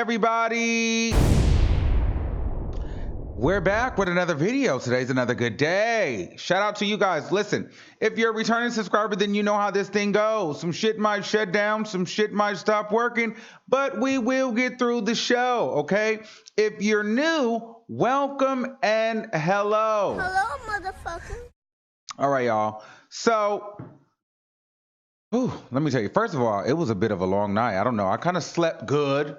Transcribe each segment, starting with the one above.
everybody? We're back with another video. Today's another good day. Shout out to you guys. Listen, if you're a returning subscriber, then you know how this thing goes. Some shit might shut down, some shit might stop working, but we will get through the show, okay? If you're new, welcome and hello. Hello, motherfucker. All right, y'all. So, let me tell you, first of all, it was a bit of a long night. I don't know. I kind of slept good,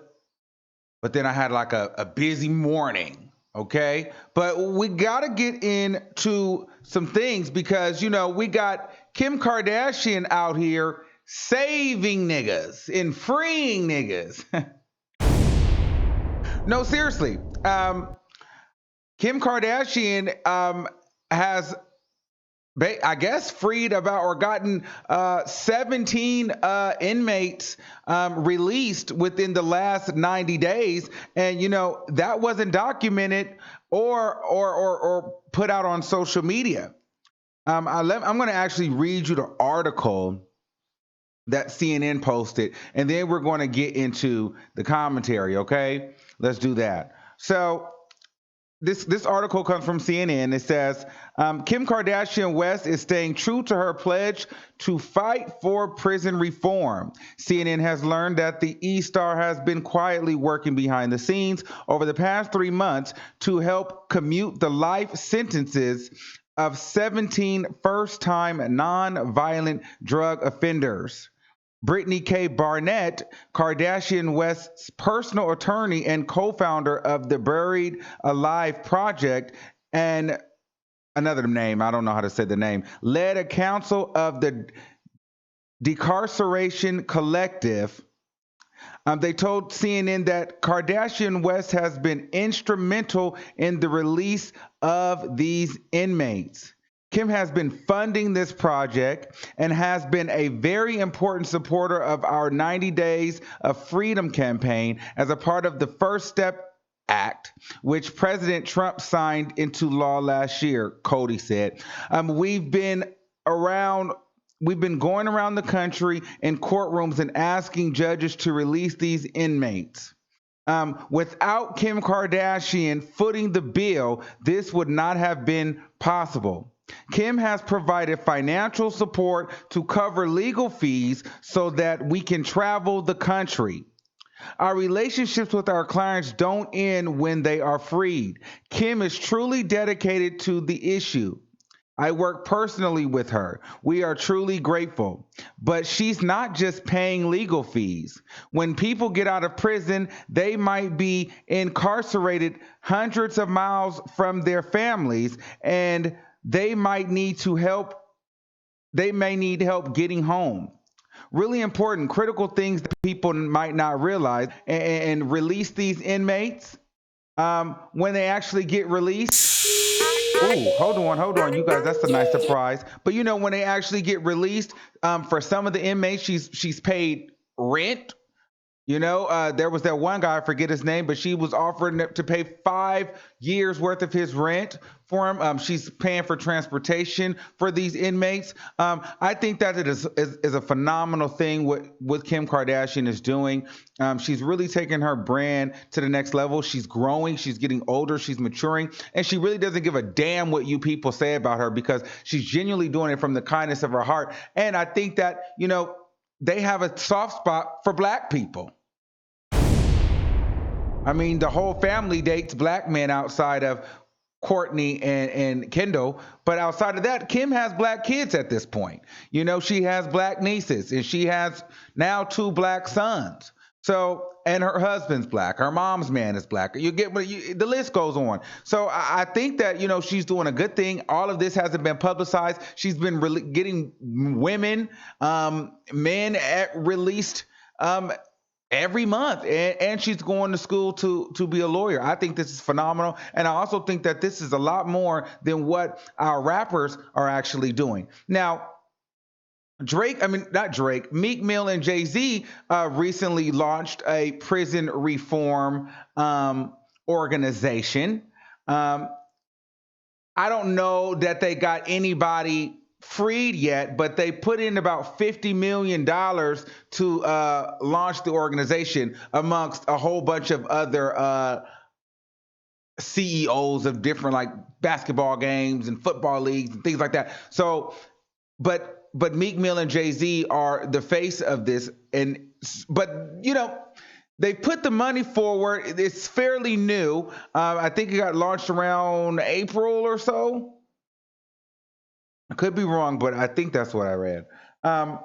but then I had like a busy morning. Okay, but we got to get into some things because, you know, we got Kim Kardashian out here saving niggas and freeing niggas. No, seriously. Kim Kardashian has, I guess, freed about or gotten 17 inmates released within the last 90 days. And, you know, that wasn't documented or put out on social media. I'm going to actually read you the article that CNN posted, and then we're going to get into the commentary, okay? Let's do that. So this article comes from CNN. It says, Kim Kardashian West is staying true to her pledge to fight for prison reform. CNN has learned that the E-Star has been quietly working behind the scenes over the past 3 months to help commute the life sentences of 17 first-time non-violent drug offenders. Brittany K. Barnett, Kardashian West's personal attorney and co-founder of the Buried Alive Project, and another name, I don't know how to say the name, led a council of the Decarceration Collective. They told CNN that Kardashian West has been instrumental in the release of these inmates. Kim has been funding this project and has been a very important supporter of our 90 Days of Freedom campaign as a part of the First Step Act, which President Trump signed into law last year, Cody said. We've been going around the country in courtrooms and asking judges to release these inmates. Without Kim Kardashian footing the bill, this would not have been possible. Kim has provided financial support to cover legal fees so that we can travel the country. Our relationships with our clients don't end when they are freed. Kim is truly dedicated to the issue. I work personally with her. We are truly grateful. But she's not just paying legal fees. When people get out of prison, they might be incarcerated hundreds of miles from their families, and they may need help getting home. Really important, critical things that people might not realize and release these inmates when they actually get released. Oh, hold on, you guys. That's a nice surprise. But you know, when they actually get released, for some of the inmates, she's paid rent. You know, there was that one guy, I forget his name, but she was offering to pay 5 years worth of his rent for him. She's paying for transportation for these inmates. I think that it is a phenomenal thing what Kim Kardashian is doing. She's really taking her brand to the next level. She's growing. She's getting older. She's maturing. And she really doesn't give a damn what you people say about her because she's genuinely doing it from the kindness of her heart. And I think that, you know, they have a soft spot for black people. I mean, the whole family dates black men outside of Courtney and Kendall. But outside of that, Kim has black kids at this point. You know, she has black nieces and she has now 2 black sons. So, and her husband's black. Her mom's man is black. You get the list goes on. So I think that, you know, she's doing a good thing. All of this hasn't been publicized. She's been getting women, men released every month, and she's going to school to be a lawyer. I think this is phenomenal, and I also think that this is a lot more than what our rappers are actually doing. Now, Meek Mill and Jay-Z recently launched a prison reform organization. I don't know that they got anybody freed yet, but they put in about $50 million to launch the organization amongst a whole bunch of other CEOs of different like basketball games and football leagues and things like that. So, but Meek Mill and Jay-Z are the face of this, but they put the money forward. It's fairly new. I think it got launched around April or so. I could be wrong, but I think that's what I read. I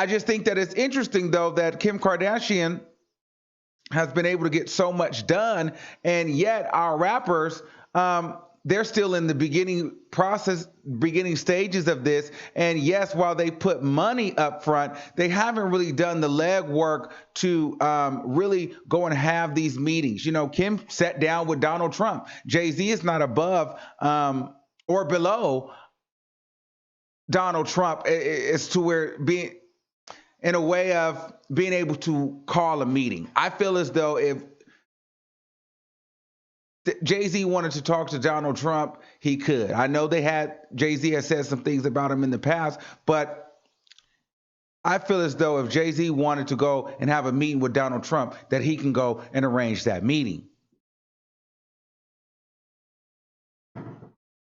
just think that it's interesting, though, that Kim Kardashian has been able to get so much done, and yet our rappers, they're still in the beginning stages of this. And yes, while they put money up front, they haven't really done the legwork to really go and have these meetings. Kim sat down with Donald Trump. Jay-Z is not above or below Donald Trump as to where being in a way of being able to call a meeting. I feel as though if Jay-Z wanted to talk to Donald Trump, he could. I know Jay-Z has said some things about him in the past, but I feel as though if Jay-Z wanted to go and have a meeting with Donald Trump, that he can go and arrange that meeting.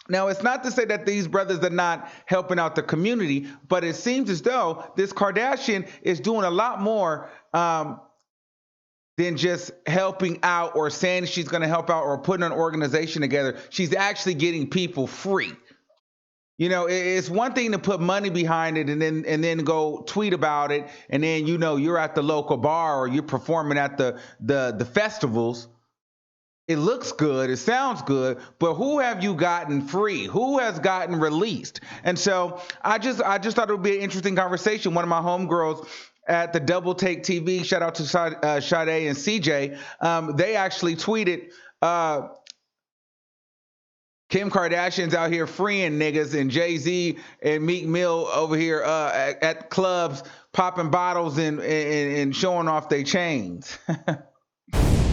Now, it's not to say that these brothers are not helping out the community, but it seems as though this Kardashian is doing a lot more than just helping out or saying she's going to help out or putting an organization together. She's actually getting people free. It's one thing to put money behind it and then go tweet about it, and then you're at the local bar or you're performing at the festivals. It looks good, it sounds good, but who have you gotten free? Who has gotten released? And so I just thought it would be an interesting conversation. One of my homegirls at the Double Take TV, shout out to Sade and CJ, they actually tweeted, Kim Kardashian's out here freeing niggas, and Jay-Z and Meek Mill over here at clubs popping bottles and showing off their chains.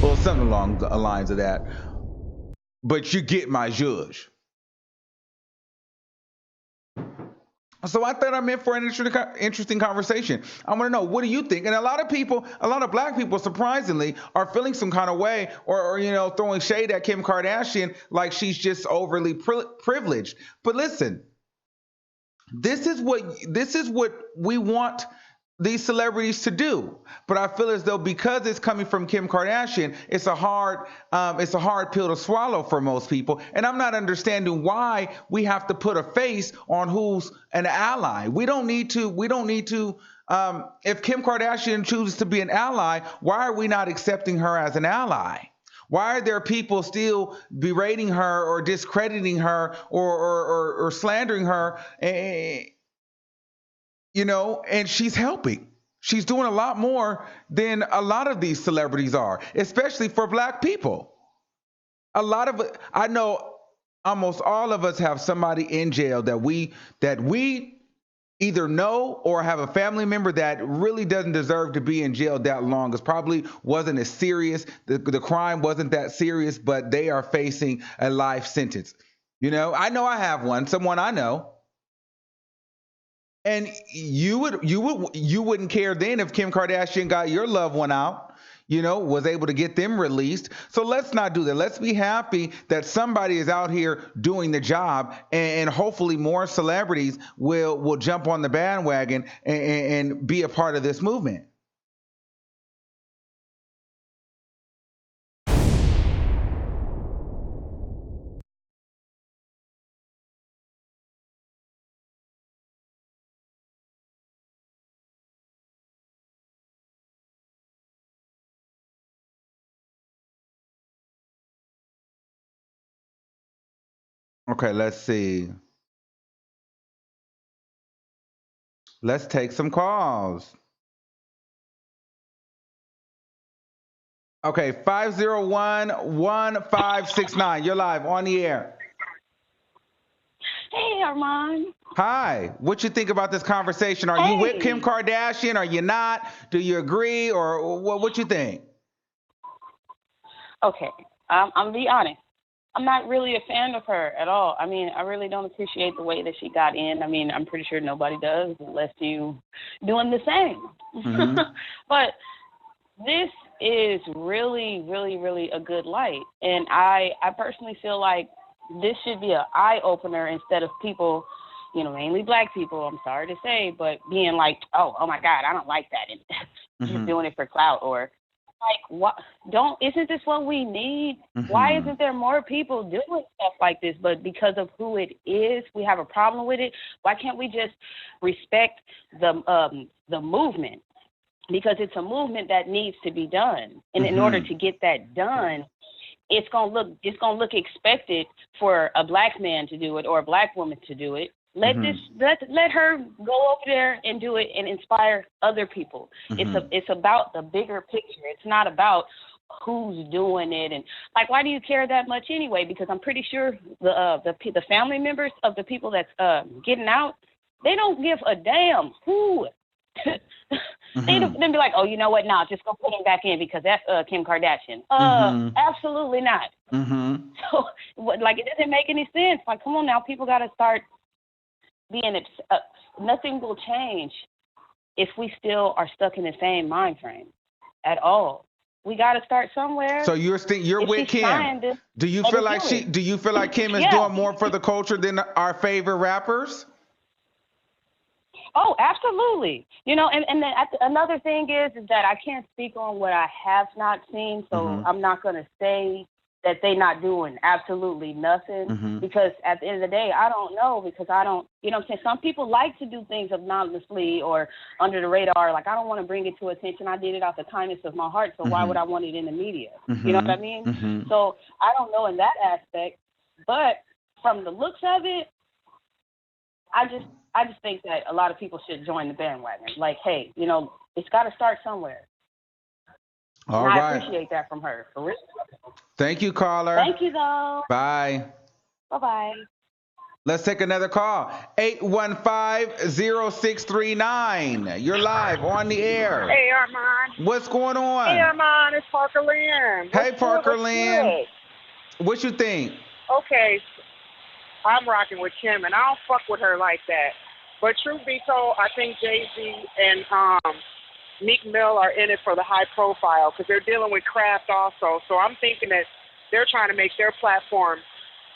Well, something along the lines of that. But you get my judge. So I thought I'm in for an interesting conversation. I want to know, what do you think? And a lot of black people, surprisingly, are feeling some kind of way or throwing shade at Kim Kardashian like she's just overly privileged. But listen, this is what we want these celebrities to do. But I feel as though because it's coming from Kim Kardashian, it's a hard pill to swallow for most people. And I'm not understanding why we have to put a face on who's an ally. We don't need to. If Kim Kardashian chooses to be an ally, why are we not accepting her as an ally? Why are there people still berating her or discrediting her or slandering her? And she's helping. She's doing a lot more than a lot of these celebrities are, especially for black people. I know almost all of us have somebody in jail that we either know or have a family member that really doesn't deserve to be in jail that long. It probably wasn't as serious. The crime wasn't that serious, but they are facing a life sentence. I know I have someone I know. And you wouldn't care then if Kim Kardashian got your loved one out, was able to get them released. So let's not do that. Let's be happy that somebody is out here doing the job, and hopefully more celebrities will jump on the bandwagon and be a part of this movement. Okay, let's see. Let's take some calls. Okay, 501-1569. You're live on the air. Hey, Armand. Hi. What you think about this conversation? Are you with Kim Kardashian? Are you not? Do you agree? Or what you think? Okay, I'm gonna be honest. I'm not really a fan of her at all. I mean, I really don't appreciate the way that she got in. I mean, I'm pretty sure nobody does unless you doing the same. Mm-hmm. But this is really, really, really a good light. And I personally feel like this should be an eye opener instead of people, mainly black people, I'm sorry to say, but being like, oh my God, I don't like that. And just Mm-hmm. doing it for clout or like what isn't this what we need? Why Mm-hmm. isn't there more people doing stuff like this? But because of who it is, we have a problem with it. Why can't we just respect the movement? Because it's a movement that needs to be done. And in order Mm-hmm. to get that done, it's gonna look expected for a black man to do it or a black woman to do it. Mm-hmm. Let her go over there and do it and inspire other people. Mm-hmm. It's about the bigger picture. It's not about who's doing it and like why do you care that much anyway? Because I'm pretty sure the family members of the people that's getting out, they don't give a damn who. Mm-hmm. They'd be like, oh, you know what? Nah, just go put him back in because that's Kim Kardashian. Mm-hmm. Absolutely not. Mm-hmm. So, like, it doesn't make any sense. Like, come on now, people got to start being. Nothing will change if we still are stuck in the same mind frame at all. We got to start somewhere. So you're If with she's Kim. trying to Do you let feel her like do it, Kim is yeah. doing more for the culture than our favorite rappers? Oh, absolutely. And then another thing is that I can't speak on what I have not seen, so Mm-hmm. I'm not going to say that they not doing absolutely nothing Mm-hmm. because at the end of the day, I don't know because I don't, what I'm saying? Some people like to do things anonymously or under the radar. Like, I don't want to bring it to attention. I did it out the kindness of my heart, so why Mm-hmm. would I want it in the media? You know what Mm-hmm. I mean? Mm-hmm. So I don't know in that aspect, but from the looks of it, I just I just think that a lot of people should join the bandwagon. Like, hey, it's got to start somewhere, and All I right. appreciate that from her. For real. Thank you, caller. Thank you, though. Bye. Bye bye. Let's take another call. 815-0639. You're live on the air. Hey, Armand. What's going Hey, on? Armand. It's Parker Lynn. What's Hey, good? Parker What's Lynn. good? What you think? Okay, I'm rocking with Kim, and I don't fuck with her like that. But truth be told, I think Jay-Z and Meek Mill are in it for the high profile because they're dealing with craft also. So I'm thinking that they're trying to make their platform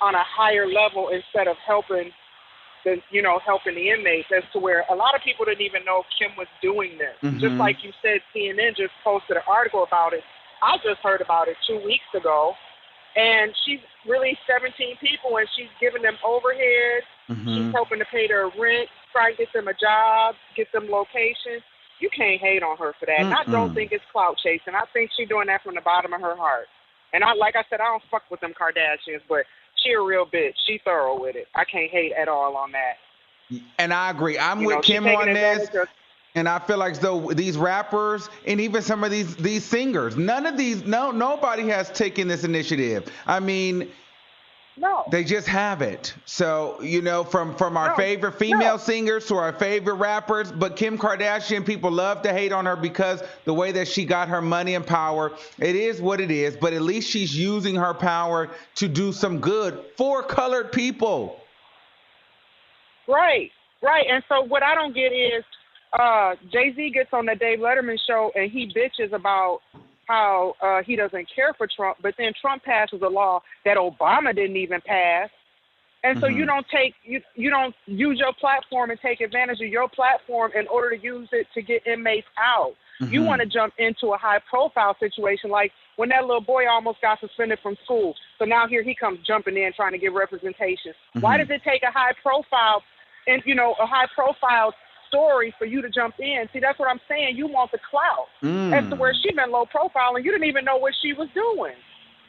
on a higher level instead of helping helping the inmates as to where a lot of people didn't even know Kim was doing this. Just Mm-hmm. like you said, CNN just posted an article about it. I just heard about it 2 weeks ago. And she's released 17 people, and she's giving them overhead. She's Mm-hmm. helping to pay their rent, try to get them a job, get them locations. You can't hate on her for that. And I don't Mm-mm. think it's clout chasing. I think she's doing that from the bottom of her heart. And like I said, I don't fuck with them Kardashians, but she a real bitch. She thorough with it. I can't hate at all on that. And I agree. I'm with She Kim taking on this. advantage of. And I feel like though these rappers and even some of these singers, nobody has taken this initiative. I mean, No, they just haven't. So, from our no, favorite female no. singers to our favorite rappers, but Kim Kardashian, people love to hate on her because the way that she got her money and power, it is what it is, but at least she's using her power to do some good for colored people. Right, right. And so what I don't get is Jay Z gets on the Dave Letterman show and he bitches about how he doesn't care for Trump, but then Trump passes a law that Obama didn't even pass. And so Hmm. you don't use your platform and take advantage of your platform in order to use it to get inmates out. You Hmm. want to jump into a high profile situation like when that little boy almost got suspended from school. So now here he comes jumping in trying to get representation. Why Hmm. does it take a high profile and a high profile story for you to jump in? See, that's what I'm saying. You want the clout. As to where Mm. she been low profile and you didn't even know what she was doing.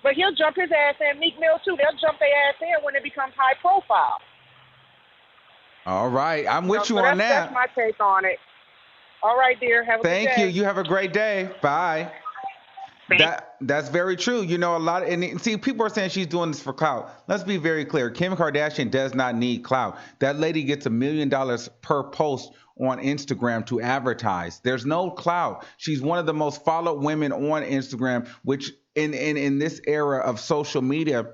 But he'll jump his ass in. Meek Mill too. They'll jump their ass in when it becomes high profile. All right. I'm with you So on that's that. my take on it. All right, dear. Have a good Thank you. day. You have a great day. Bye. That's very true. A lot of, and see, people are saying she's doing this for clout. Let's be very clear. Kim Kardashian does not need clout. That lady gets $1 million per post on Instagram to advertise. There's no clout. She's one of the most followed women on Instagram, which in this era of social media,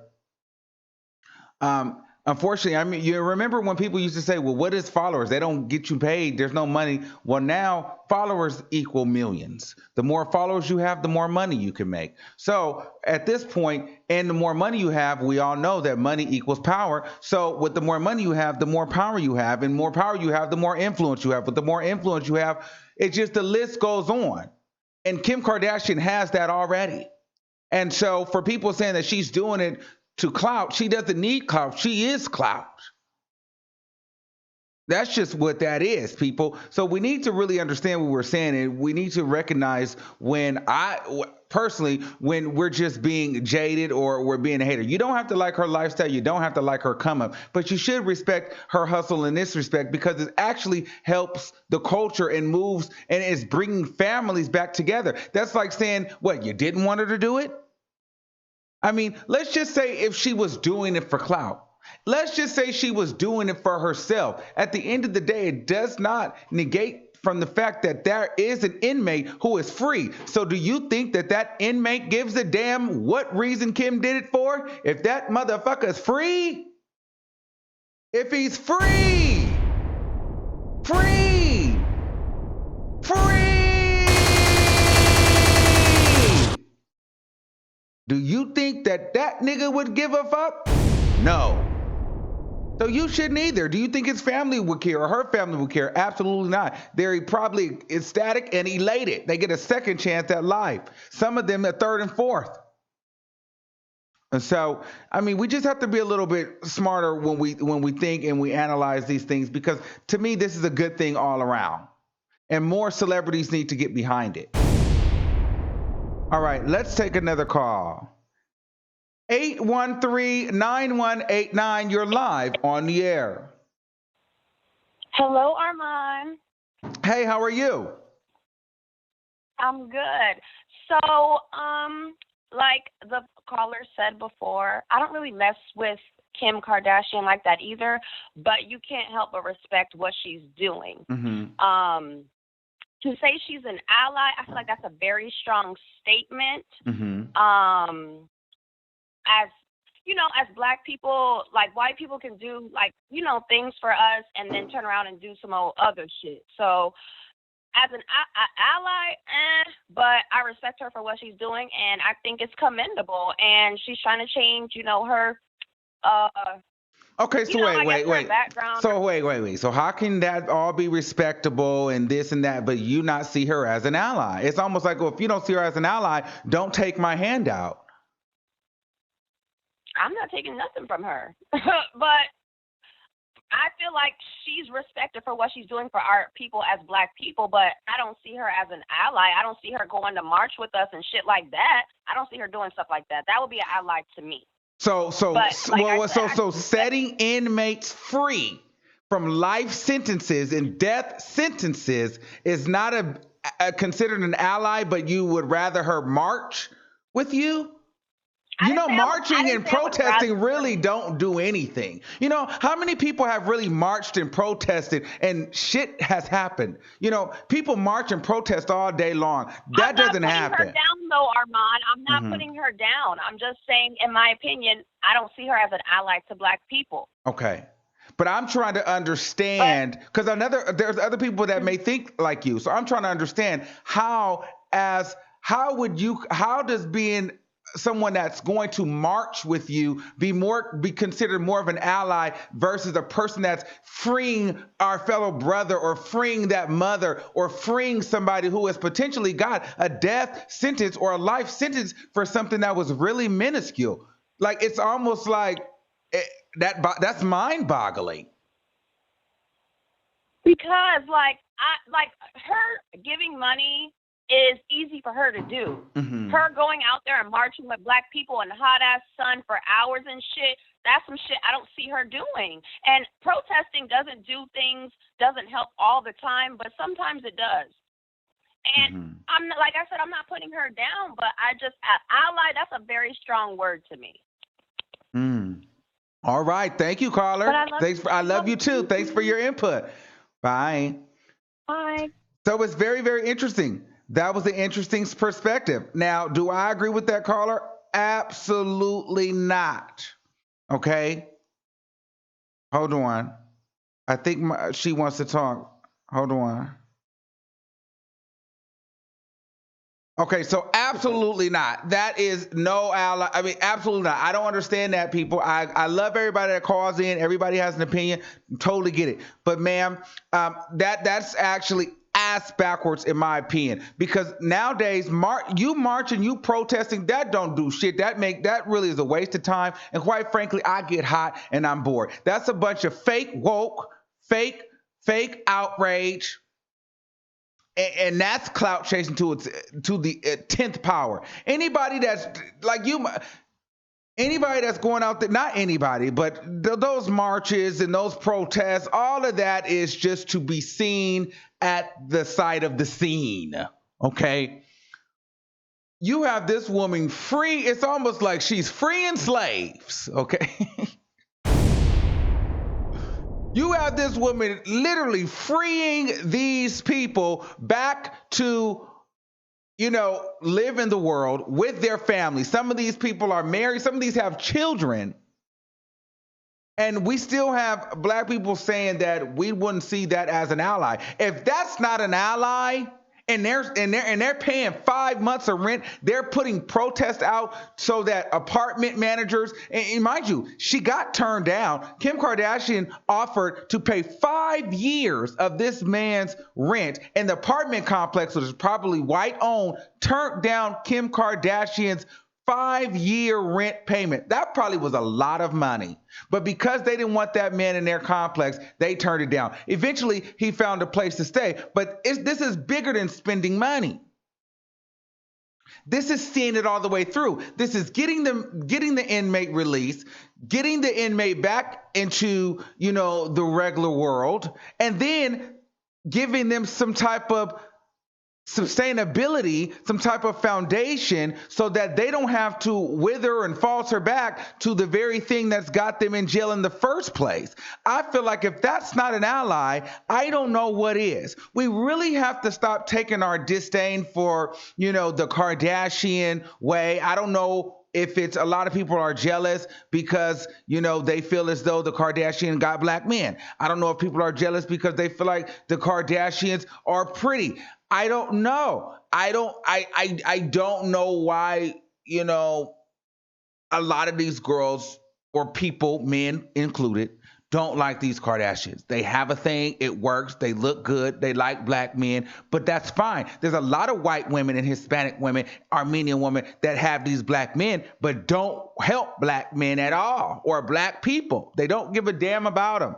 Unfortunately, I mean, you remember when people used to say, well, what is followers? They don't get you paid. There's no money. Well, now followers equal millions. The more followers you have, the more money you can make. So at this point, and the more money you have, we all know that money equals power. So with the more money you have, the more power you have. And more power you have, the more influence you have. With the more influence you have, it just, the list goes on. And Kim Kardashian has that already. And so for people saying that she's doing it to clout, she doesn't need clout. She is clout. That's just what that is, people. So we need to really understand what we're saying, and we need to recognize when personally, when we're just being jaded or we're being a hater. You don't have to like her lifestyle. You don't have to like her come up, but you should respect her hustle in this respect because it actually helps the culture and moves and is bringing families back together. That's like saying, what, you didn't want her to do it? I mean, let's just say if she was doing it for clout. Let's just say she was doing it for herself. At the end of the day, it does not negate from the fact that there is an inmate who is free. So do you think that that inmate gives a damn what reason Kim did it for? If that motherfucker's free? If he's free! Free! Free! Do you think that that nigga would give a fuck? No. So you shouldn't either. Do you think his family would care or her family would care? Absolutely not. They're probably ecstatic and elated. They get a second chance at life. Some of them a third and fourth. And so, I mean, we just have to be a little bit smarter when we think and we analyze these things because to me, this is a good thing all around. And more celebrities need to get behind it. All right, let's take another call. 813-9189, you're live on the air. Hello, Armand. Hey, how are you? I'm good. So, like the caller said before, I don't really mess with Kim Kardashian like that either, but you can't help but respect what she's doing. Mm-hmm. To say she's an ally, I feel like that's a very strong statement. Mm-hmm. As you know, as Black people, like white people can do like, you know, things for us and then turn around and do some old other shit. So as an ally, but I respect her for what she's doing and I think it's commendable and she's trying to change, you know, her Okay, so wait. background. So wait. So how can that all be respectable and this and that, but you not see her as an ally? It's almost like, well, if you don't see her as an ally, don't take my handout. I'm not taking nothing from her, but I feel like she's respected for what she's doing for our people as Black people, but I don't see her as an ally. I don't see her going to march with us and shit like that. I don't see her doing stuff like that. That would be an ally to me. So setting inmates free from life sentences and death sentences is not considered an ally, but you would rather her march with you? You know, marching and protesting really don't do anything. You know, how many people have really marched and protested and shit has happened? You know, people march and protest all day long. That doesn't happen. I'm not putting her down, though, Armand. I'm not putting her down. I'm just saying, in my opinion, I don't see her as an ally to Black people. Okay. But I'm trying to understand, because there's other people that may think like you. So I'm trying to understand how does being someone that's going to march with you be considered more of an ally versus a person that's freeing our fellow brother or freeing that mother or freeing somebody who has potentially got a death sentence or a life sentence for something that was really minuscule. Like, it's almost like that's mind-boggling. Because her giving money is easy for her to do. Mm-hmm. Her going out there and marching with Black people in the hot ass sun for hours and shit, that's some shit I don't see her doing. And protesting doesn't help all the time, but sometimes it does. And I'm not, like I said, I'm not putting her down, but ally, that's a very strong word to me. All right. Thank you, caller. I love you too. Thanks for your input. Bye. Bye. So it's very, very interesting. That was an interesting perspective. Now, do I agree with that caller? Absolutely not. Okay? Hold on. I think she wants to talk. Hold on. Okay, so absolutely not. That is no ally. I mean, absolutely not. I don't understand that, people. I love everybody that calls in. Everybody has an opinion. Totally get it. But ma'am, that's actually ass backwards in my opinion. Because nowadays, you marching, you protesting, that don't do shit. That really is a waste of time. And quite frankly, I get hot and I'm bored. That's a bunch of fake woke, fake, fake outrage, and that's clout chasing to the 10th power. Anybody that's like you, anybody that's going out there, not anybody, but those marches and those protests, all of that is just to be seen at the side of the scene. Okay, you have this woman free. It's almost like she's freeing slaves. Okay. You have this woman literally freeing these people back to, live in the world with their families. Some of these people are married, some of these have children. And we still have black people saying that we wouldn't see that as an ally. If that's not an ally, and they're paying 5 months of rent, they're putting protests out so that apartment managers, and mind you, she got turned down. Kim Kardashian offered to pay 5 years of this man's rent, and the apartment complex, which is probably white owned, turned down Kim Kardashian's 5-year rent payment. That probably was a lot of money. But because they didn't want that man in their complex, they turned it down. Eventually, he found a place to stay. But this is bigger than spending money. This is seeing it all the way through. This is getting the inmate released, getting the inmate back into, the regular world, and then giving them some type of sustainability, some type of foundation, so that they don't have to wither and falter back to the very thing that's got them in jail in the first place. I feel like if that's not an ally, I don't know what is. We really have to stop taking our disdain for, the Kardashian way. I don't know if it's a lot of people are jealous because, they feel as though the Kardashian got black men. I don't know if people are jealous because they feel like the Kardashians are pretty. I don't know. I don't know why, a lot of these girls or people, men included, don't like these Kardashians. They have a thing, it works, they look good, they like black men, but that's fine. There's a lot of white women and Hispanic women, Armenian women that have these black men, but don't help black men at all, or black people. They don't give a damn about them.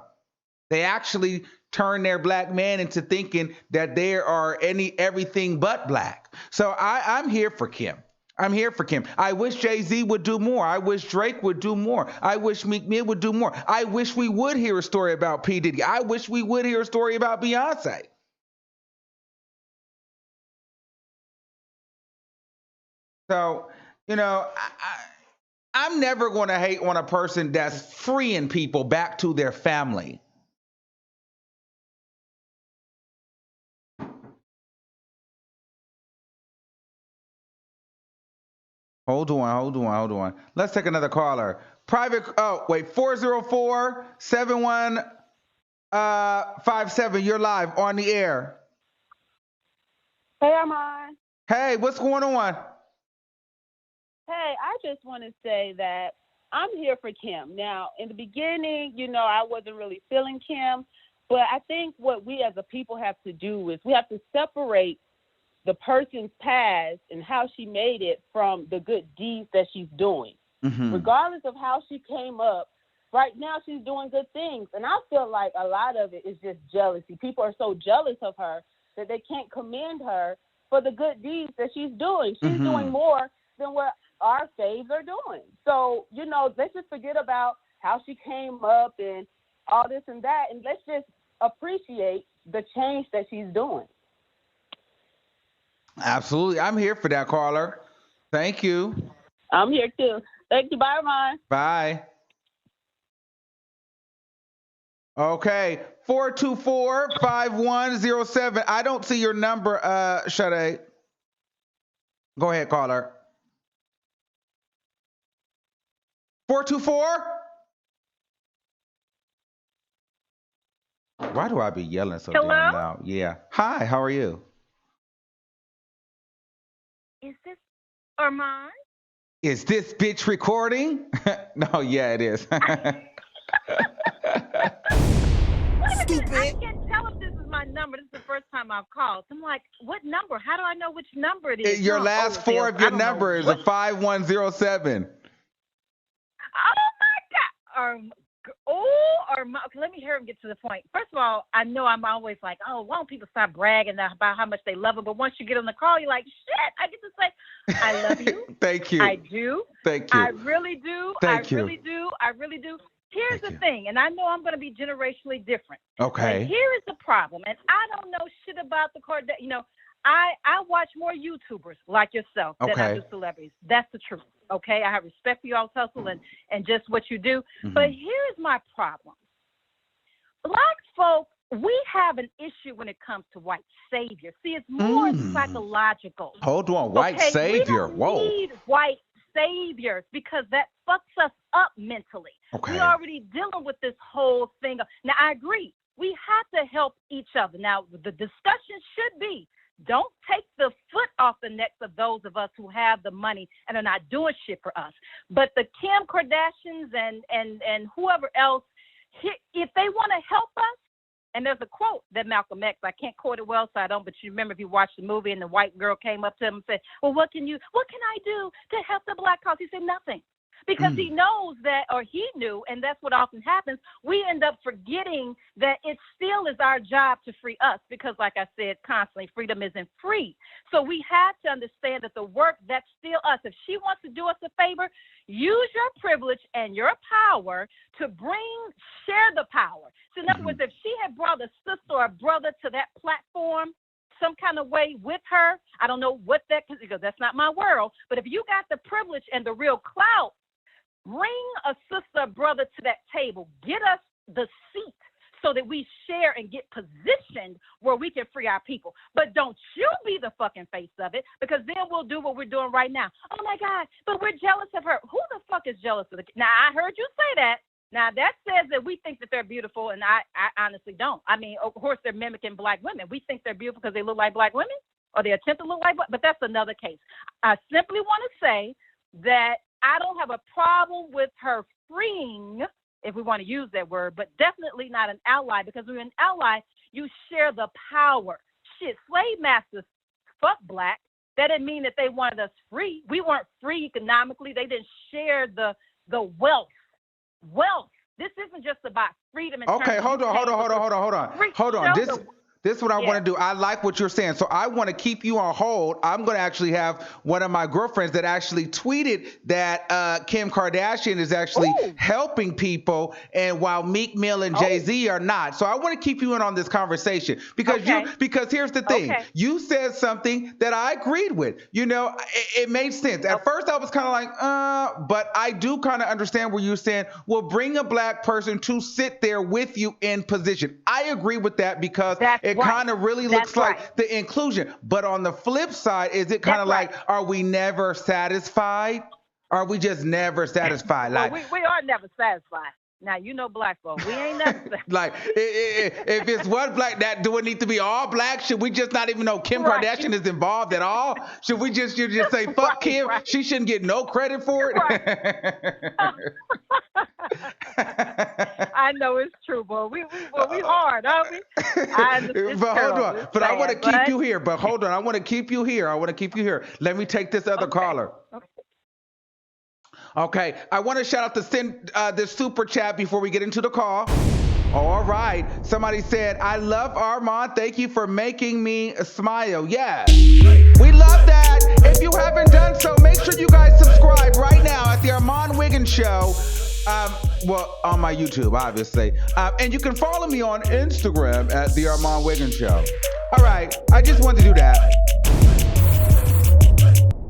They actually turn their black man into thinking that they are everything but black. So I'm here for Kim. I'm here for Kim. I wish Jay-Z would do more. I wish Drake would do more. I wish Meek Mill would do more. I wish we would hear a story about P. Diddy. I wish we would hear a story about Beyonce. So, I'm never going to hate on a person that's freeing people back to their family. Hold on. Let's take another caller. Oh, wait, 404-7157. You're live on the air. Hey, Armand. Hey, what's going on? Hey, I just want to say that I'm here for Kim. Now, in the beginning, I wasn't really feeling Kim, but I think what we as a people have to do is we have to separate the person's past and how she made it from the good deeds that she's doing. Mm-hmm. Regardless of how she came up, right now she's doing good things. And I feel like a lot of it is just jealousy. People are so jealous of her that they can't commend her for the good deeds that she's doing. She's doing more than what our faves are doing. So, let's just forget about how she came up and all this and that, and let's just appreciate the change that she's doing. Absolutely. I'm here for that, caller. Thank you. I'm here too. Thank you. Bye, Ryan. Bye. Okay. 424-5107. I don't see your number, Sade. Go ahead, caller. 424? Why do I be yelling so Hello? damn loud? Yeah. Hi, how are you? Is this Armand? Is this bitch recording? No, yeah, it is. Wait a minute. I can't tell if this is my number. This is the first time I've called. I'm like, what number? How do I know which number it is? Your last four of your number is a 5107. Oh my God. Let me hear him get to the point. First of all, I know I'm always like, oh, why don't people stop bragging about how much they love him? But once you get on the call, you're like, shit, I get to say, I love you. Thank you. I do. Thank you. I really do. Thank you. Really do. I really do. Here's Thank the you. thing, and I know I'm going to be generationally different. Okay. And here is the problem, and I don't know shit about the Kardashians. You know, I watch more YouTubers like yourself than I do celebrities. That's the truth. Okay, I have respect for y'all's hustle and just what you do. Mm-hmm. But here's my problem. Black folk, we have an issue when it comes to white savior. See, it's more psychological. Hold on, white savior. We don't need white saviors because that fucks us up mentally. Okay. We're already dealing with this whole thing. Now, I agree. We have to help each other. Now, the discussion should be, don't take the foot off the necks of those of us who have the money and are not doing shit for us. But the Kim Kardashians and whoever else, if they want to help us, and there's a quote that Malcolm X, I can't quote it well, so I don't, but you remember if you watched the movie and the white girl came up to him and said, well, what can I do to help the black cause? He said, nothing. Because he knows that, or he knew, and that's what often happens, we end up forgetting that it still is our job to free us because, like I said constantly, freedom isn't free. So we have to understand that the work, that's still us. If she wants to do us a favor, use your privilege and your power to share the power. So in other words, if she had brought a sister or a brother to that platform, some kind of way with her, I don't know what because that's not my world, but if you got the privilege and the real clout, bring a sister or brother to that table. Get us the seat so that we share and get positioned where we can free our people. But don't you be the fucking face of it, because then we'll do what we're doing right now. Oh, my God, but we're jealous of her. Who the fuck is jealous of the Now, I heard you say that. Now, that says that we think that they're beautiful, and I honestly don't. I mean, of course, they're mimicking black women. We think they're beautiful because they look like black women or they attempt to look like black, but that's another case. I simply want to say that I don't have a problem with her freeing, if we want to use that word, but definitely not an ally, because when you're an ally, you share the power. Shit, slave masters, fuck black. That didn't mean that they wanted us free. We weren't free economically. They didn't share the wealth. This isn't just about freedom. Okay, hold on. This is what I want to do. I like what you're saying. So I want to keep you on hold. I'm going to actually have one of my girlfriends that actually tweeted that Kim Kardashian is actually helping people, and while Meek Mill and Jay-Z are not. So I want to keep you in on this conversation because because here's the thing. You said something that I agreed with. You know, it made sense. At first I was kind of like, but I do kind of understand where you're saying, well, bring a black person to sit there with you in position. I agree with that because it kind of really looks like the inclusion. But on the flip side, is it kind of like, are we never satisfied? Are we just never satisfied? Well, we are never satisfied. Now, you know black folks, we ain't never satisfied. Like, if it's one black, do it need to be all black? Should we just not even know Kim Kardashian is involved at all? Should we just say, fuck Kim? She shouldn't get no credit for it? I know it's true, boy. We hard, aren't we? But hold on. But I want to keep you here. But hold on. I want to keep you here. Let me take this other caller. Okay. I want to shout out to send this super chat before we get into the call. All right. Somebody said, I love Armand. Thank you for making me smile. Yeah. We love that. If you haven't done so, make sure you guys subscribe right now at the Armand Wiggins Show. Well, on my YouTube, obviously. And you can follow me on Instagram at the Armand Wiggins Show. All right. I just wanted to do that.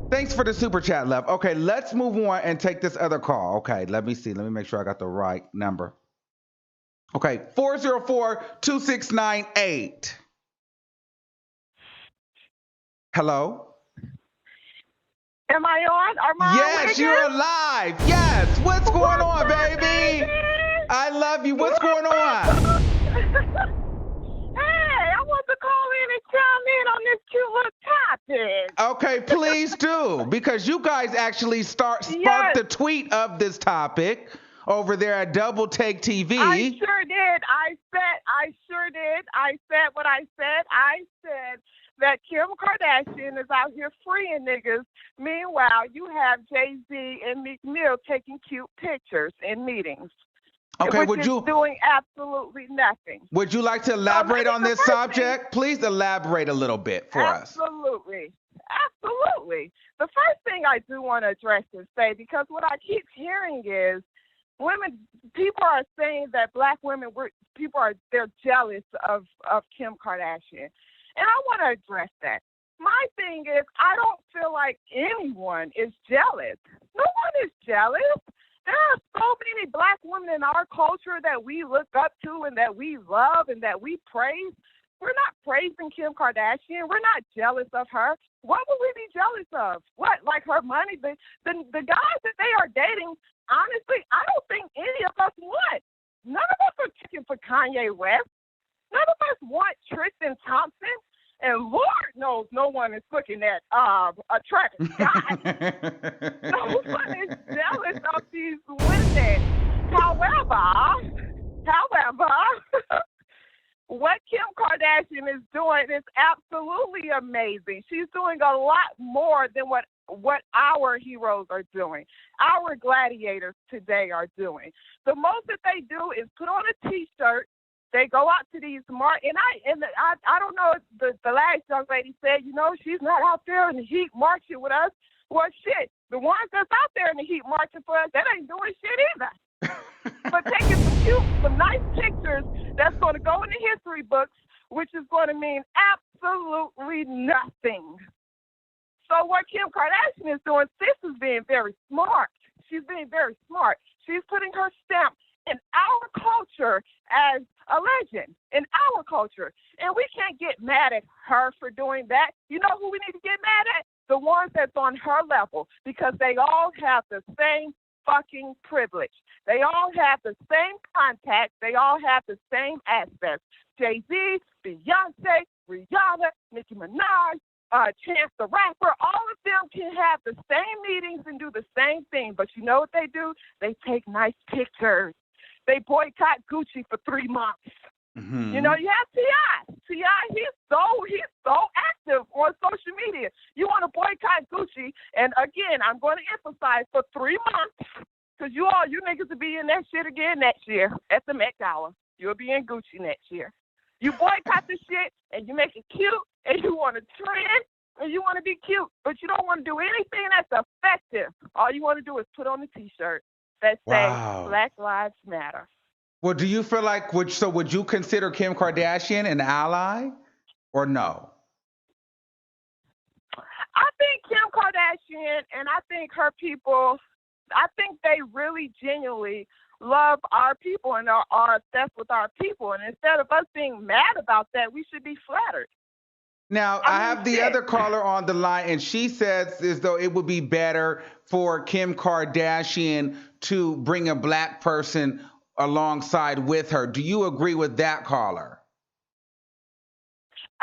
Thanks for the super chat, love. Okay, let's move on and take this other call. Okay, let me see. Let me make sure I got the right number. Okay, 404-2698. Hello? Am I on? Armand Yes, you're alive. Yes. What's going on, baby? I love you. What's going on? Okay, please do, because you guys actually sparked Yes, the tweet of this topic over there at Double Take I TV. sure did. I sure did. I said what I said. I said that Kim Kardashian is out here freeing niggas. Meanwhile, you have Jay-Z and Meek Mill taking cute pictures in meetings, Okay, which is doing absolutely nothing. would you like to So elaborate maybe on the this first thing, subject? Please elaborate a little bit for us. absolutely, absolutely. The first thing I do want to address and say, because what I keep hearing is people are saying that black women, they're jealous of Kim Kardashian. And I want to address that. My thing is, I don't feel like anyone is jealous. No one is jealous. There are so many black women in our culture that we look up to and that we love and that we praise. We're not praising Kim Kardashian. We're not jealous of her. What would we be jealous of? What, like her money? The guys that they are dating, honestly, I don't think any of us want. None of us are checking for Kanye West. None of us want Tristan Thompson. And Lord knows no one is looking at a Travis Scott. No one is jealous of these women. However, what Kim Kardashian is doing is absolutely amazing. She's doing a lot more than what our heroes are doing, our gladiators today are doing. The most that they do is put on a T-shirt. They go out to these I don't know. The last young lady said, she's not out there in the heat marching with us. Well, shit, the ones that's out there in the heat marching for us, that ain't doing shit either. But taking some nice pictures that's going to go in the history books, which is going to mean absolutely nothing. So what Kim Kardashian is doing, sis is being very smart. She's being very smart. She's putting her stamp in our culture as a legend, in our culture. And we can't get mad at her for doing that. You know who we need to get mad at? The ones that's on her level, because they all have the same fucking privilege. They all have the same contacts. They all have the same aspects. Jay-Z, Beyonce, Rihanna, Nicki Minaj, Chance the Rapper, all of them can have the same meetings and do the same thing. But you know what they do? They take nice pictures. They boycott Gucci for 3 months. Mm-hmm. You have T.I. T.I., he's so active on social media. You want to boycott Gucci, and again, I'm going to emphasize, for 3 months, because you niggas will be in that shit again next year at the Met Gala. You'll be in Gucci next year. You boycott the shit, and you make it cute, and you want to trend, and you want to be cute, but you don't want to do anything that's effective. All you want to do is put on a T-shirt that says Black Lives Matter. Well, do you feel like, would you consider Kim Kardashian an ally or no? I think Kim Kardashian and I think her people, I think they really genuinely love our people and are obsessed with our people. And instead of us being mad about that, we should be flattered. Now, I have the other caller on the line, and she says as though it would be better for Kim Kardashian to bring a black person alongside with her. Do you agree with that caller?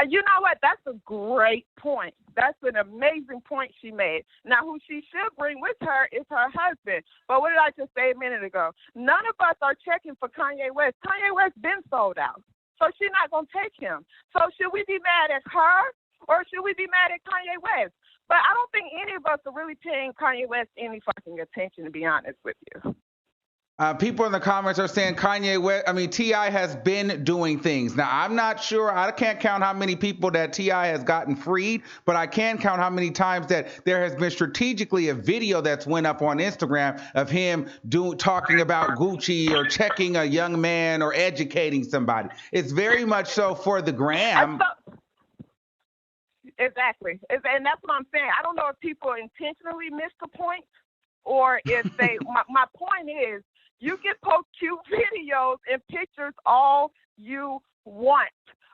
You know what? That's a great point. That's an amazing point she made. Now, who she should bring with her is her husband. But what did I just say a minute ago? None of us are checking for Kanye West. Kanye West been sold out. So she's not going to take him. So should we be mad at her or should we be mad at Kanye West? But I don't think any of us are really paying Kanye West any fucking attention, to be honest with you. People in the comments are saying T.I. has been doing things. Now, I'm not sure. I can't count how many people that T.I. has gotten freed, but I can count how many times that there has been strategically a video that's went up on Instagram of him talking about Gucci or checking a young man or educating somebody. It's very much so for the gram. Exactly. And that's what I'm saying. I don't know if people intentionally missed the point or if they, my point is, you can post cute videos and pictures all you want,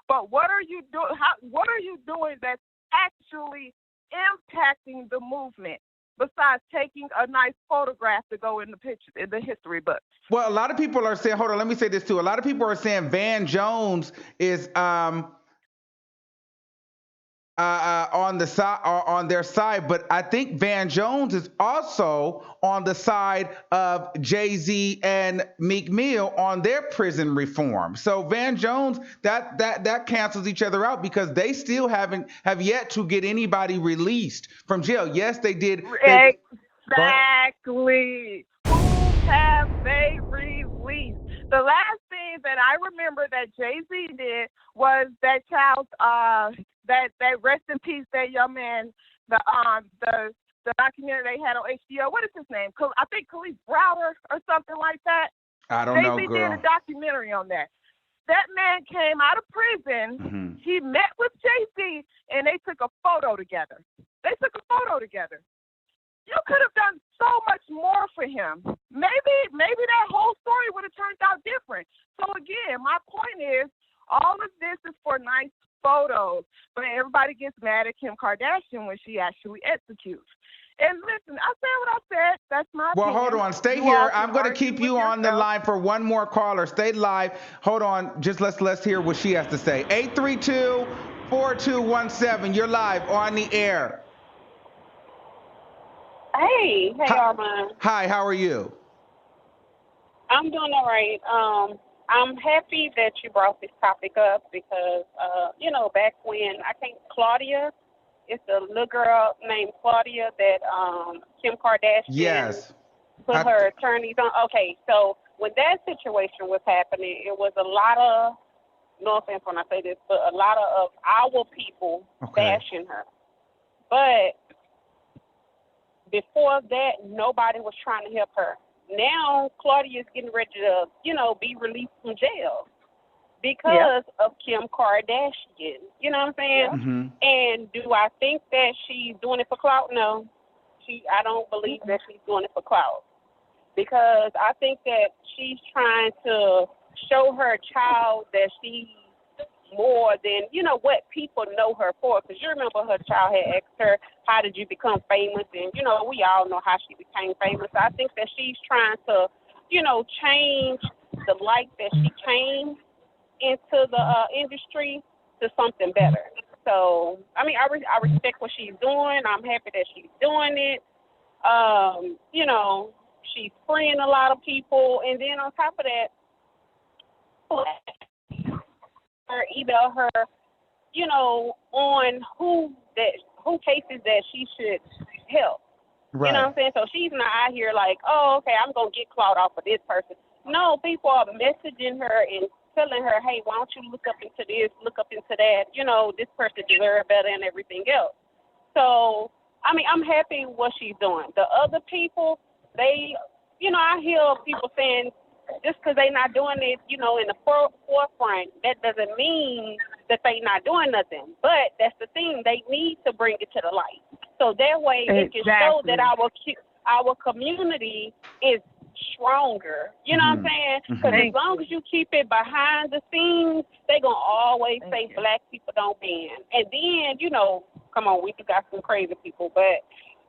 but what are you doing? What are you doing that's actually impacting the movement besides taking a nice photograph to go in the history books? Well, a lot of people are saying, hold on, let me say this too. A lot of people are saying Van Jones is on the side on their side, but I think Van Jones is also on the side of Jay-Z and Meek Mill on their prison reform. So Van Jones, that cancels each other out because they still have yet to get anybody released from jail. Yes, they did. Exactly. Who have they released? The last thing that I remember that Jay-Z did was that child's that rest in peace, that young man, the documentary they had on HBO. What is his name? I think Khalif Browder or something like that. I don't know, Jay-Z girl. did a documentary on that. That man came out of prison. Mm-hmm. He met with Jay-Z, and they took a photo together. You could have done so much more for him. Maybe that whole story would have turned out different. So again, my point is, all of this is for nice photos, but everybody gets mad at Kim Kardashian when she actually executes. And listen, I said what I said. That's my opinion. Well, hold on. Stay here. I'm going to keep you on the line for one more caller. Stay live. Hold on. Just let's hear what she has to say. 832-4217. You're live on the air. Hey, Armand. Hi, how are you? I'm doing all right. I'm happy that you brought this topic up because, back when, I think Claudia, it's a little girl named Claudia that Kim Kardashian put her attorneys on. Okay, so when that situation was happening, it was a lot of, no offense when I say this, but a lot of our people bashing her. But before that, nobody was trying to help her. Now, Claudia is getting ready to, be released from jail because of Kim Kardashian. You know what I'm saying? Mm-hmm. And do I think that she's doing it for clout? No. I don't believe that she's doing it for clout because I think that she's trying to show her child that she's more than, what people know her for. Because you remember her child had asked her, how did you become famous? And, we all know how she became famous. I think that she's trying to, change the light that she came into the industry to something better. So, I respect what she's doing. I'm happy that she's doing it. She's freeing a lot of people. And then on top of that, email her, on who cases that she should help. Right. You know what I'm saying? So she's not out here like, oh, okay, I'm going to get clout off of this person. No, people are messaging her and telling her, hey, why don't you look up into this, look up into that, this person deserves better and everything else. So, I'm happy with what she's doing. The other people, they, I hear people saying, just because they're not doing it, in the forefront, that doesn't mean that they're not doing nothing. But that's the thing. They need to bring it to the light. So that way it can show that our community is stronger. You know what I'm saying? Because as long as you keep it behind the scenes, they're going to always say black people don't ban. And then, come on, we got some crazy people. But,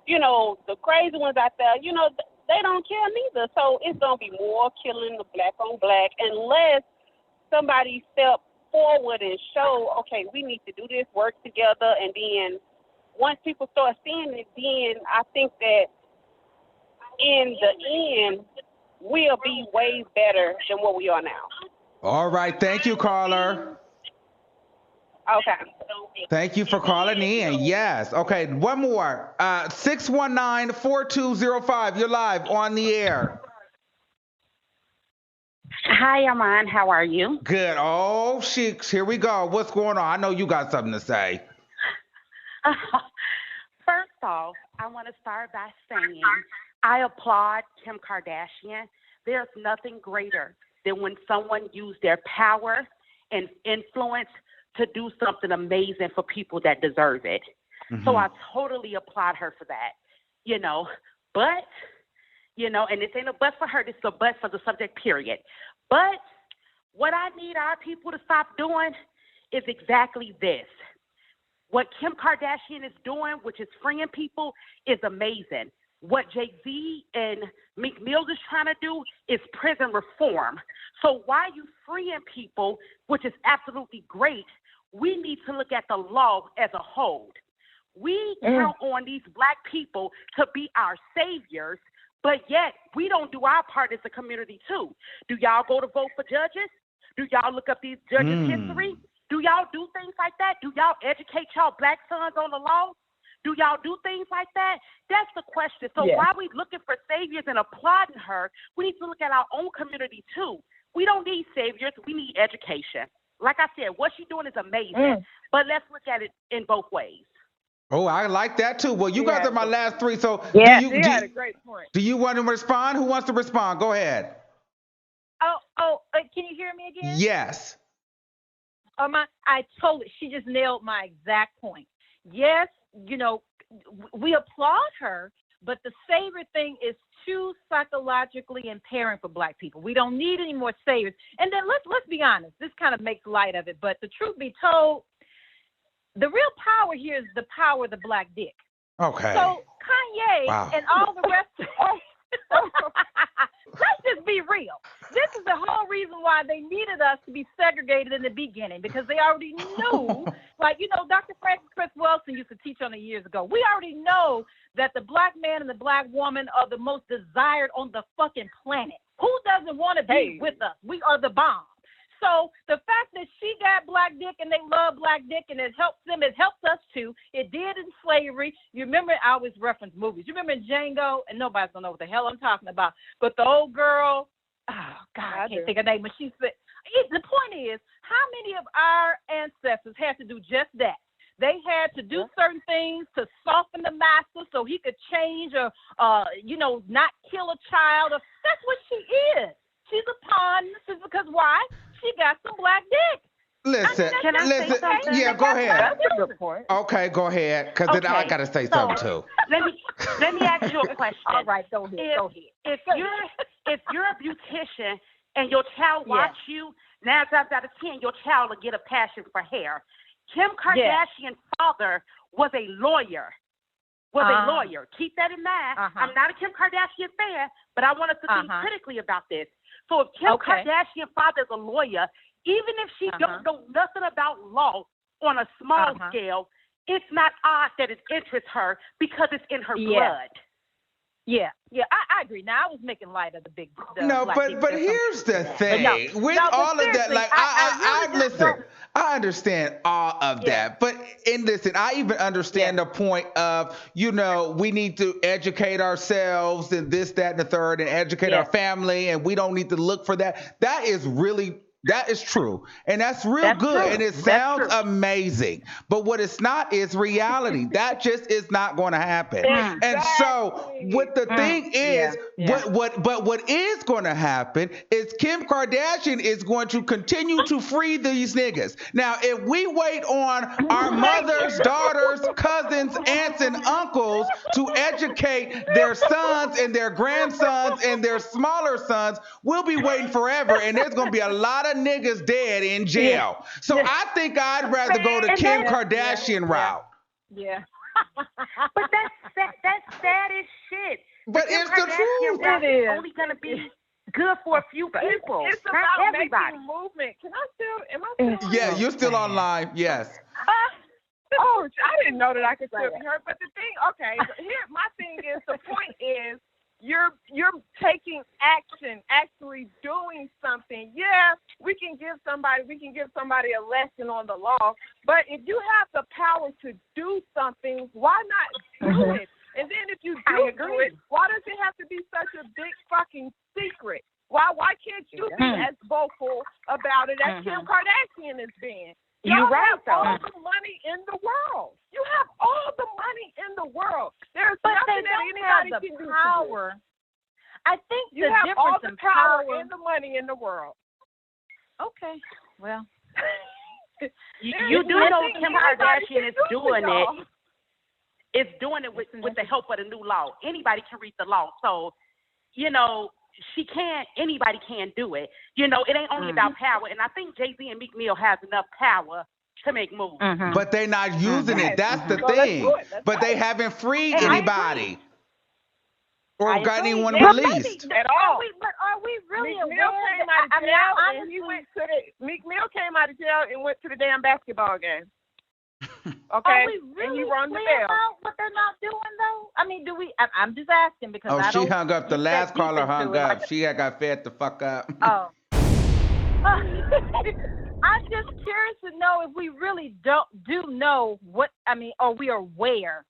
the crazy ones out there, they don't care neither. So it's going to be more killing the black on black unless somebody step forward and show, okay, we need to do this, work together. And then once people start seeing it, then I think that in the end, we'll be way better than what we are now. All right. Thank you, caller. Okay. Thank you for calling in. Yes. Okay. One more. 619-4205. You're live on the air. Hi, Armand. How are you? Good. Oh, sheiks. Here we go. What's going on? I know you got something to say. First off, I want to start by saying I applaud Kim Kardashian. There's nothing greater than when someone uses their power and influence to do something amazing for people that deserve it. Mm-hmm. So I totally applaud her for that, But, and this ain't a but for her, this is a but for the subject, period. But what I need our people to stop doing is exactly this. What Kim Kardashian is doing, which is freeing people, is amazing. What Jay-Z and Meek Mill is trying to do is prison reform. So while you freeing people, which is absolutely great, we need to look at the law as a whole. We count on these black people to be our saviors, but yet we don't do our part as a community too. Do y'all go to vote for judges? Do y'all look up these judges' history? Do y'all do things like that? Do y'all educate y'all black sons on the law? Do y'all do things like that? That's the question. So while we looking for saviors and applauding her, we need to look at our own community too. We don't need saviors. We need education. Like I said, what she's doing is amazing, but let's look at it in both ways. Oh, I like that too. Well, you guys are my last three. So She had a great point. do you want to respond? Who wants to respond? Go ahead. Can you hear me again? Yes. She just nailed my exact point. Yes, we applaud her, but the savior thing is too psychologically impairing for black people. We don't need any more saviors. And then let's be honest, this kind of makes light of it, but the truth be told, the real power here is the power of the black dick. Okay. So Kanye and all the rest let's just be real. This is the whole reason why they needed us to be segregated in the beginning, because they already knew, Dr. Francis Chris Wilson used to teach on it years ago. We already know that the black man and the black woman are the most desired on the fucking planet. Who doesn't want to be with us? We are the bomb. So the fact that she got black dick and they love black dick and it helps them, it helps us too. It did in slavery. You remember, I always reference movies. You remember Django? And nobody's going to know what the hell I'm talking about. But the old girl, I can't think of her name, but she said, the point is, how many of our ancestors had to do just that? They had to do certain things to soften the master so he could change or, not kill a child. That's what she is. She's a pawn. This is because why? She got some black dick. Listen. Yeah, go ahead. That's a good point. Okay, go ahead, because then I got to say something too. Let me ask you a question. All right, go ahead. If you're a beautician and your child watch you, 9 times out of 10, your child will get a passion for hair. Kim Kardashian's father was a lawyer. Keep that in mind. I'm not a Kim Kardashian fan, but I want us to think critically about this. So if Kim Kardashian's father is a lawyer, even if she don't know nothing about law on a small scale, it's not odd that it interests her because it's in her blood. Yeah, I agree. Now, I was making light of the big. But here's the thing. All of that, like, I understand all of that. But listen, I even understand the point of, we need to educate ourselves and this, that, and the third, and educate our family, and we don't need to look for that. That is true. And that's real good. True. And it sounds amazing. But what it's not is reality. That just is not going to happen. Exactly. And so what the thing is, what is going to happen is Kim Kardashian is going to continue to free these niggas. Now, if we wait on our mothers, daughters, cousins, aunts, and uncles to educate their sons and their grandsons and their smaller sons, we'll be waiting forever. And there's going to be a lot of niggas dead in jail. So I think I'd rather go the Kim Kardashian route. Yeah. But that's sad as shit. But it's the truth. It is only going to be good for a few people. It's not about everybody. Making movement. Am I still? Yeah, you're still online. Yes. I didn't know that I could still be heard. But the thing, my thing is, the point is, you're taking action, actually doing something. Yeah, we can give somebody a lesson on the law, but if you have the power to do something, why not do it? And then if you do it, why does it have to be such a big fucking secret? Why can't you be as vocal about it as Kim Kardashian is being? You have all the money in the world. You have all the money in the world. There's nothing that anybody can do. Power. I think you have all the power and the money in the world. Okay, well, you do know Kim Kardashian is doing it. It's doing it with the help of the new law. Anybody can read the law, so anybody can do it. It ain't only about power. And I think Jay-Z and Meek Mill has enough power to make moves. But they're not using it. That's the thing. But they haven't freed anybody. or I got agree. anyone But released. maybe, At all. But are we really Meek Mill aware? came out of I mean, jail I and he honestly, went to the Meek Mill came out of jail and went to the damn basketball game. are Okay, we and really he rung the clear bell. about what they're not doing though? I mean, do we? I'm just asking because Oh, I she don't hung up. The get that last deep caller into hung it. up. She had got fed the fuck up. Oh. I'm just curious to know if we really do know what, I mean, or we are aware.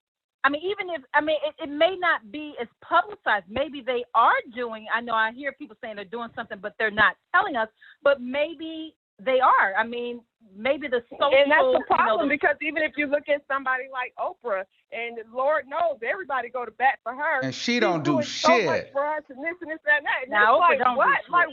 I mean, even if, I mean, it may not be as publicized. Maybe they are doing, I know I hear people saying they're doing something, but they're not telling us, but maybe they are. I mean, maybe the social, And that's the problem, because even if you look at somebody like Oprah, and Lord knows everybody go to bat for her, And she she's don't do doing so much shit. for us and this and this and that. And Now, it's Oprah like, don't do what? shit. Like,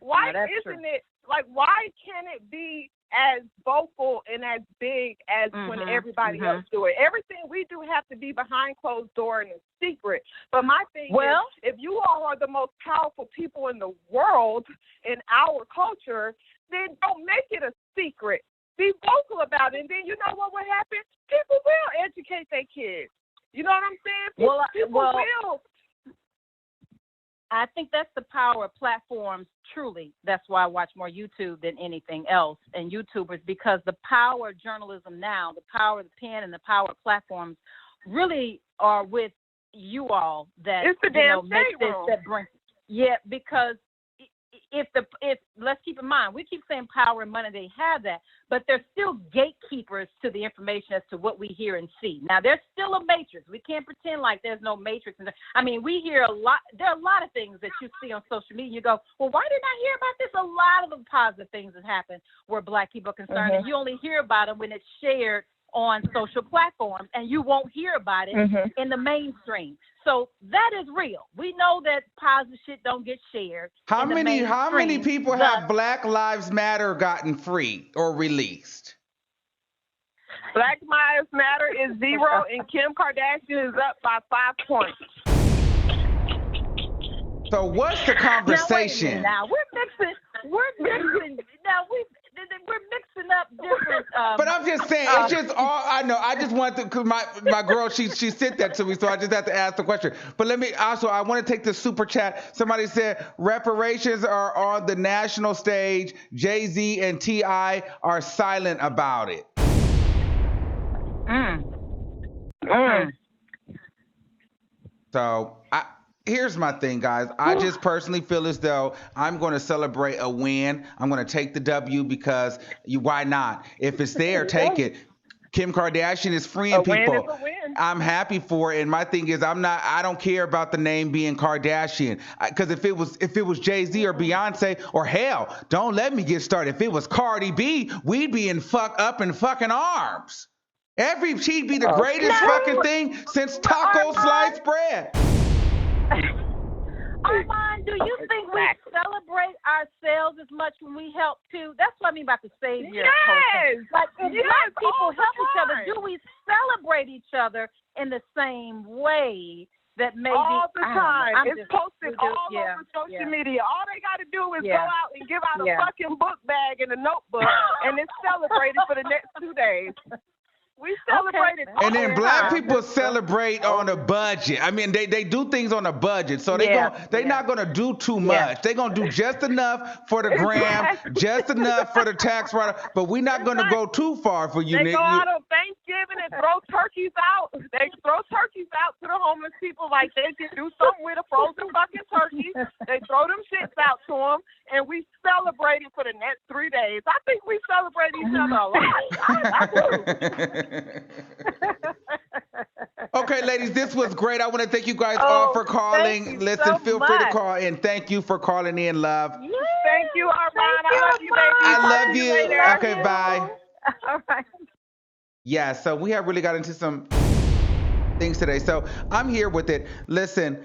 why Now, that's isn't true. it, like, why can't it be as vocal and as big as when everybody else do it? Everything we do have to be behind closed door and a secret. But my thing is, if you all are the most powerful people in the world in our culture, then don't make it a secret. Be vocal about it, and then you know what will happen? People will educate their kids. You know what I'm saying? People will. I think that's the power of platforms, truly. That's why I watch more YouTube than anything else, and YouTubers, because the power of journalism now, the power of the pen and the power of platforms really are with you all that, it's the damn make this, room. that bring, because if let's keep in mind, we keep saying power and money, they have that, but they're still gatekeepers to the information as to what we hear and see. Now, there's still a matrix. We can't pretend like there's no matrix. I mean, we hear a lot. There are a lot of things that you see on social media. You go, well, why didn't I hear about this? A lot of the positive things that happen where Black people are concerned, and you only hear about them when it's shared on social platforms, and you won't hear about it in the mainstream. So that is real. We know that positive shit don't get shared. How many people have Black Lives Matter gotten free or released? Black Lives Matter is 0, and Kim Kardashian is up by 5 points. So what's the conversation? Now we're mixing up different. But I'm just saying, it's just all I know. I just want to, cause my girl, she sent that to me, so I just have to ask the question. But let me also, I want to take the super chat. Somebody said reparations are on the national stage. Jay-Z and T.I. are silent about it. So here's my thing, guys. I just personally feel as though I'm going to celebrate a win. I'm going to take the W because why not? If it's there, take it. Kim Kardashian is freeing people. Win is a win. I'm happy for it. And my thing is, I don't care about the name being Kardashian. Because if it was Jay-Z or Beyonce, or hell, don't let me get started. If it was Cardi B, we'd be in fucking arms. She'd be the greatest fucking thing since taco sliced bread. Armand, do you think we celebrate ourselves as much when we help too? That's what I mean about the savior. Yes. Like if Black people help each other, time. do we celebrate each other in the same way that maybe all the time? It's posted all over social media. All they got to do is go out and give out a fucking book bag and a notebook, and it's celebrated for the next 2 days. We celebrated. And then Black people celebrate on a budget. I mean, they do things on a budget, so they're not gonna do too much. They're gonna do just enough for the gram, just enough for the tax write-off. But we're not gonna go too far for you, They Nick. go out on Thanksgiving and throw turkeys out. They throw turkeys out to the homeless people like they can do something with a frozen fucking turkey. They throw them shits out to them, and we celebrate it for the next 3 days. I think we celebrate each other a lot. I do. Okay, ladies, this was great. I want to thank you guys all for calling. Listen, feel free to call in. Thank you for calling in, love. Thank you, Armand. I love you, baby. I love you. Later. Okay, bye. All right. Yeah, so we have really got into some things today. So I'm here with it. Listen,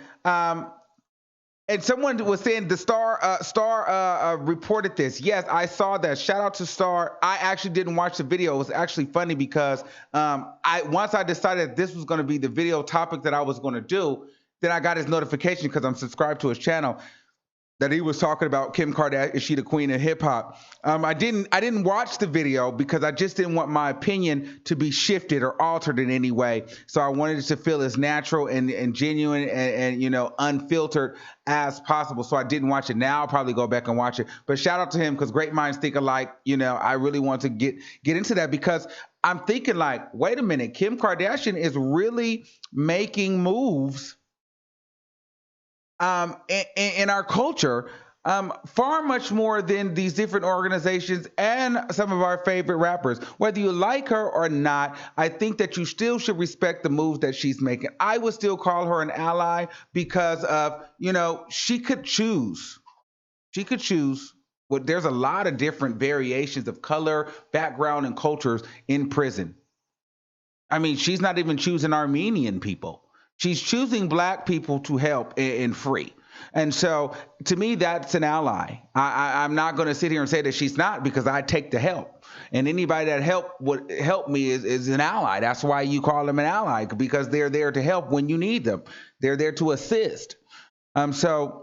and someone was saying the Star reported this. Yes, I saw that. Shout out to Star. I actually didn't watch the video. It was actually funny because once I decided this was going to be the video topic that I was going to do, then I got his notification because I'm subscribed to his channel. that he was talking about Kim Kardashian, is she the queen of hip hop? I didn't watch the video because I just didn't want my opinion to be shifted or altered in any way. So I wanted it to feel as natural and genuine and unfiltered as possible. So I didn't watch it. Now I'll probably go back and watch it. But shout out to him, because great minds think alike. I really want to get into that, because I'm thinking like, wait a minute, Kim Kardashian is really making moves in our culture, far much more than these different organizations and some of our favorite rappers. Whether you like her or not, I think that you still should respect the moves that she's making. I would still call her an ally because of, she could choose. She could choose. Well, there's a lot of different variations of color, background, and cultures in prison. I mean, she's not even choosing Armenian people. She's choosing black people to help and free. And so to me, that's an ally. I'm not going to sit here and say that she's not, because I take the help. And anybody that would help me is an ally. That's why you call them an ally, because they're there to help when you need them. They're there to assist. So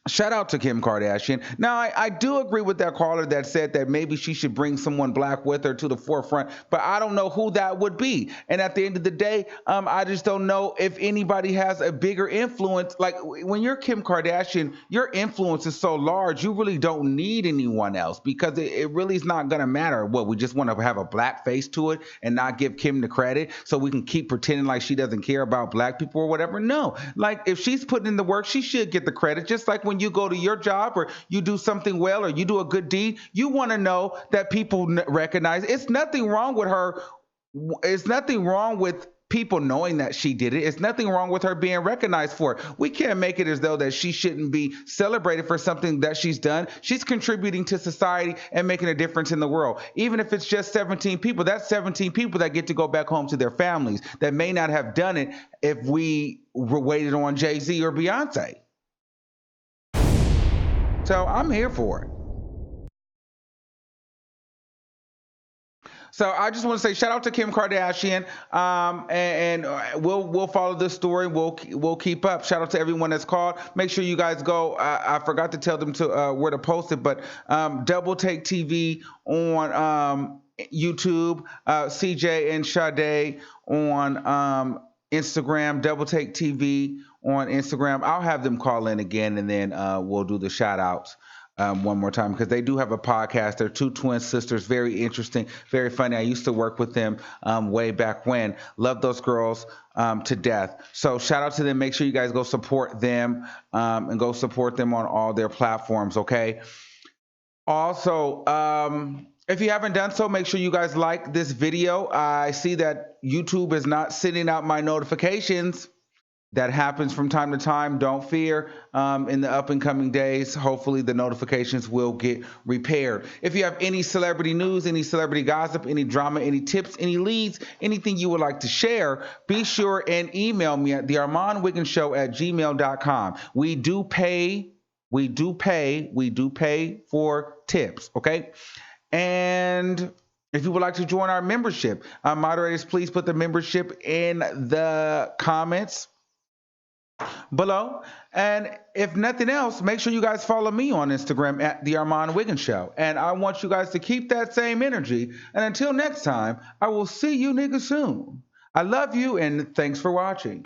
shout out to Kim Kardashian. Now, I do agree with that caller that said that maybe she should bring someone black with her to the forefront, but I don't know who that would be. And at the end of the day, I just don't know if anybody has a bigger influence. Like, when you're Kim Kardashian, your influence is so large, you really don't need anyone else, because it really is not going to matter. What, we just want to have a black face to it and not give Kim the credit so we can keep pretending like she doesn't care about black people or whatever? No. Like, if she's putting in the work, she should get the credit. Just like when you go to your job or you do something well or you do a good deed, you want to know that people recognize it. It's nothing wrong with her. It's nothing wrong with people knowing that she did it. It's nothing wrong with her being recognized for it. We can't make it as though that she shouldn't be celebrated for something that she's done. She's contributing to society and making a difference in the world. Even if it's just 17 people, that's 17 people that get to go back home to their families that may not have done it if we were waited on Jay-Z or Beyonce. So I'm here for it. So I just want to say shout out to Kim Kardashian, and we'll follow this story. We'll keep up. Shout out to everyone that's called. Make sure you guys go. I forgot to tell them to where to post it, but Double Take TV on YouTube, CJ and Sade on Instagram, Double Take TV on Instagram. I'll have them call in again, and then we'll do the shout outs one more time, because they do have a podcast. They're two twin sisters, very interesting, very funny. I used to work with them way back when. Love those girls to death. So shout out to them. Make sure you guys go support them and go support them on all their platforms, okay? Also, if you haven't done so, make sure you guys like this video. I see that YouTube is not sending out my notifications. That happens from time to time. Don't fear. In the up and coming days, hopefully the notifications will get repaired. If you have any celebrity news, any celebrity gossip, any drama, any tips, any leads, anything you would like to share, be sure and email me at thearmandwigginshow@gmail.com. We do pay for tips, okay? And if you would like to join our membership, moderators, please put the membership in the comments below. And if nothing else, make sure you guys follow me on Instagram at The Armand Wiggins Show. And I want you guys to keep that same energy. And until next time, I will see you niggas soon. I love you, and thanks for watching.